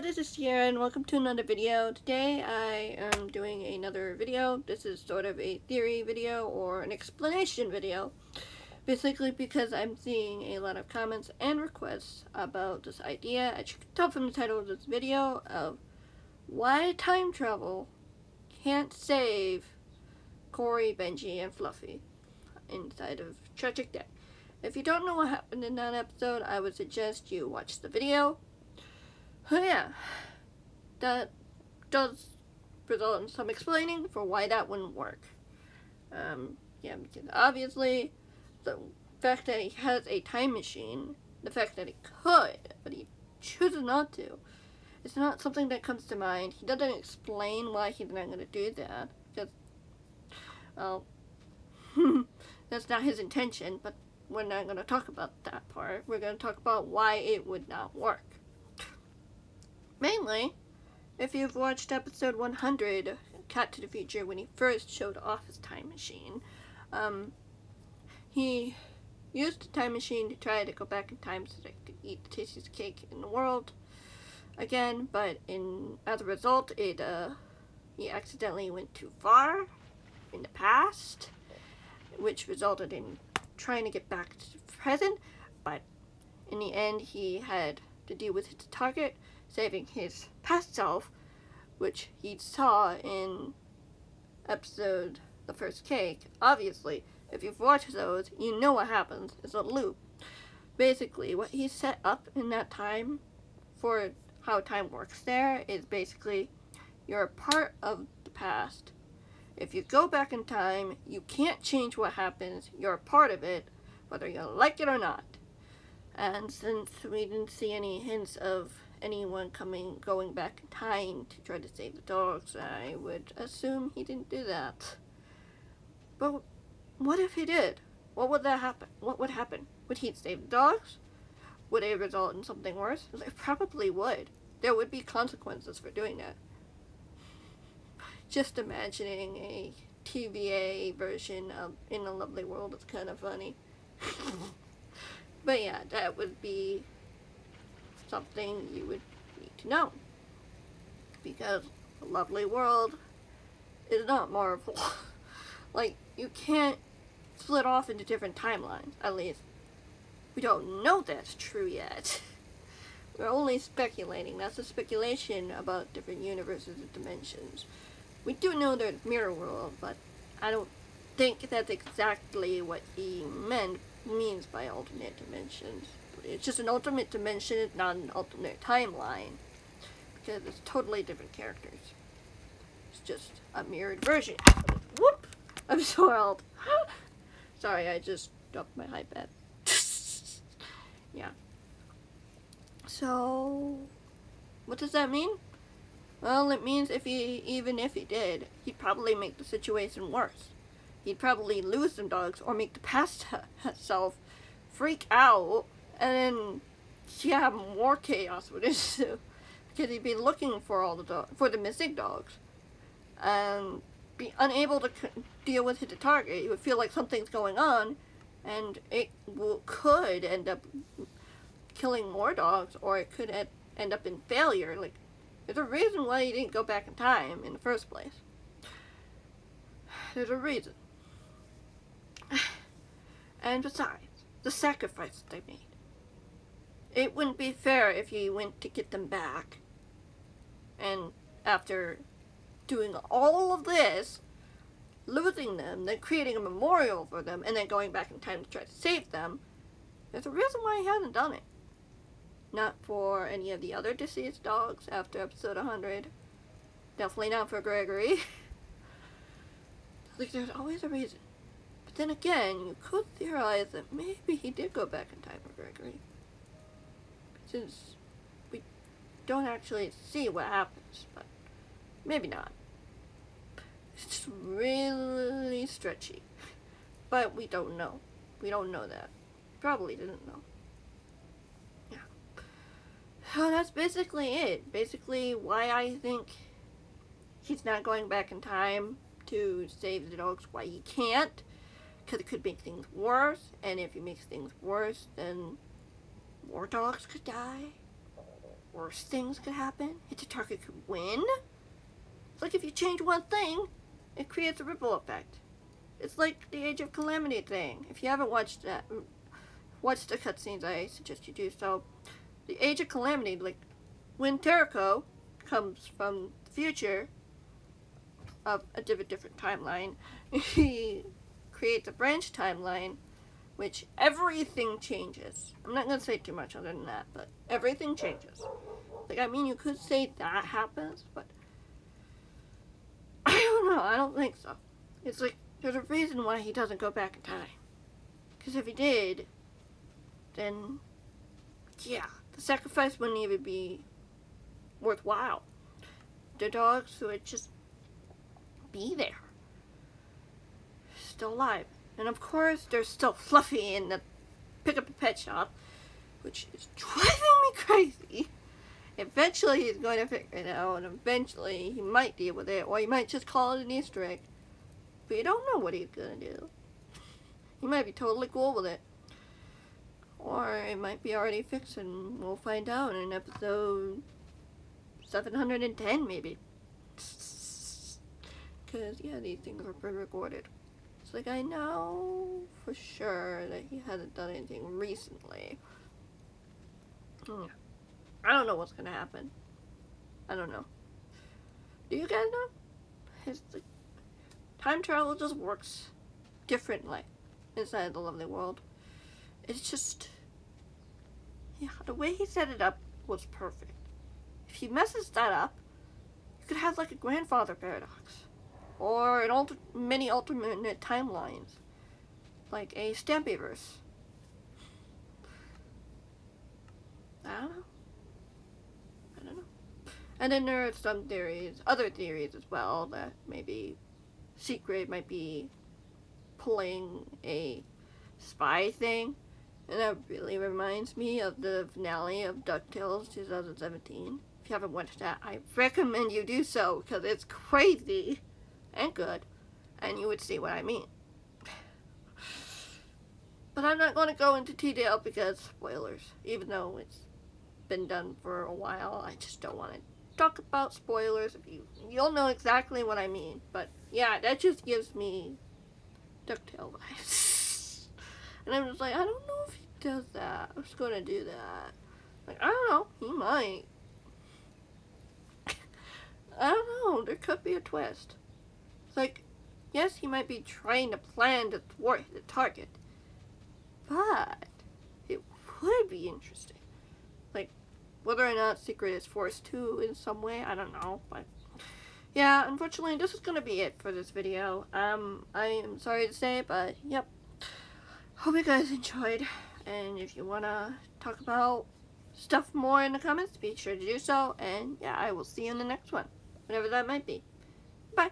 this is Sierra and welcome to another video. Today I am doing another video. This is sort of a theory video or an explanation video. Basically because I'm seeing a lot of comments and requests about this idea, as you can tell from the title of this video, of why time travel can't save Corey, Benji, and Fluffy inside of Tragic Deck. If you don't know what happened in that episode, I would suggest you watch the video. Oh yeah, that does result in some explaining for why that wouldn't work. Because obviously, the fact that he has a time machine, the fact that he could, but he chooses not to, it's not something that comes to mind. He doesn't explain why he's not going to do that, because, well, that's not his intention, but we're not going to talk about that part. We're going to talk about why it would not work. Mainly, if you've watched episode 100, Cat to the Future, when he first showed off his time machine, he used the time machine to try to go back in time so that he could eat the tastiest cake in the world again, but as a result, he accidentally went too far in the past, which resulted in trying to get back to the present, but in the end, he had to deal with his target, saving his past self, which he saw in episode The First Cake. Obviously, if you've watched those, you know what happens. It's a loop. Basically, what he set up in that time for how time works there is basically you're a part of the past. If you go back in time, you can't change what happens. You're a part of it, whether you like it or not. And since we didn't see any hints of anyone going back in time to try to save the dogs, I would assume he didn't do that. But what if he did? What would that happen? What would happen? Would he save the dogs? Would it result in something worse? It probably would. There would be consequences for doing that. Just imagining a TVA version of In a Lovely World is kind of funny. But yeah, that would be something you would need to know. Because A Lovely World is not Marvel. Like, you can't split off into different timelines. At least, we don't know that's true yet. We're only speculating. That's a speculation about different universes and dimensions. We do know there's Mirror World, but I don't think that's exactly what he means by alternate dimensions. It's just an alternate dimension, not an alternate timeline, because it's totally different characters. It's just a mirrored version. Whoop! I'm so old. Sorry, I just dropped my iPad. Yeah. So, what does that mean? Well, it means even if he did, he'd probably make the situation worse. He'd probably lose some dogs or make the past self freak out, and then yeah, more chaos would ensue because he'd be looking for the missing dogs, and be unable to deal with the target. He would feel like something's going on, and it could end up killing more dogs, or it could end up in failure. Like, there's a reason why he didn't go back in time in the first place. There's a reason. And besides, the sacrifices they made. It wouldn't be fair if he went to get them back, and after doing all of this, losing them, then creating a memorial for them, and then going back in time to try to save them. There's a reason why he hasn't done it. Not for any of the other deceased dogs after episode 100. Definitely not for Gregory. Like, there's always a reason. But then again, you could theorize that maybe he did go back in time for Gregory. Since we don't actually see what happens, but maybe not. It's really stretchy. But we don't know. We don't know that. Probably didn't know. So that's basically it. Basically why I think he's not going back in time to save the dogs, why he can't. Because it could make things worse, and if he makes things worse, then more dogs could die. worse things could happen. Its target could win. It's like if you change one thing, it creates a ripple effect. It's like the Age of Calamity thing. If you haven't watched that, watch the cutscenes, I suggest you do so. The Age of Calamity, like when Terraco comes from the future of a different timeline, he creates a branch timeline, which everything changes. I'm not going to say too much other than that, but everything changes. Like, I mean, you could say that happens, but I don't know. I don't think so. It's like, there's a reason why he doesn't go back in time. Because if he did, then, yeah, the sacrifice wouldn't even be worthwhile. The dogs would just be there. Still alive. And of course, there's still Fluffy in the pick-up-a-pet shop, which is driving me crazy. Eventually, he's going to figure it out, and eventually, he might deal with it, or he might just call it an Easter egg. But you don't know what he's going to do. He might be totally cool with it. Or it might be already fixed, and we'll find out in episode 710, maybe. Because, yeah, these things are pre-recorded. It's like, I know for sure that he hasn't done anything recently. I don't know what's going to happen. I don't know. Do you guys know? It's like, time travel just works differently inside the lovely world. It's just, yeah, the way he set it up was perfect. If he messes that up, you could have like a grandfather paradox. Or many alternate timelines. Like a Stampyverse. I don't know. And then there are some theories, other theories as well, that maybe Secret might be pulling a spy thing. And that really reminds me of the finale of DuckTales 2017. If you haven't watched that, I recommend you do so, because it's crazy and good, and you would see what I mean. But I'm not going to go into detail because spoilers, even though it's been done for a while. I just don't want to talk about spoilers. You'll know exactly what I mean. But yeah, that just gives me DuckTales vibes. And I'm just like, I don't know if he does that. I'm just going to do that. Like, I don't know. He might. I don't know. There could be a twist. Like, yes, he might be trying to plan to thwart the target, but it would be interesting. Like, whether or not Secret is forced to in some way, I don't know, but yeah, unfortunately, this is gonna be it for this video. I am sorry to say, but yep. Hope you guys enjoyed, and if you wanna talk about stuff more in the comments, be sure to do so, and yeah, I will see you in the next one, whatever that might be. Bye.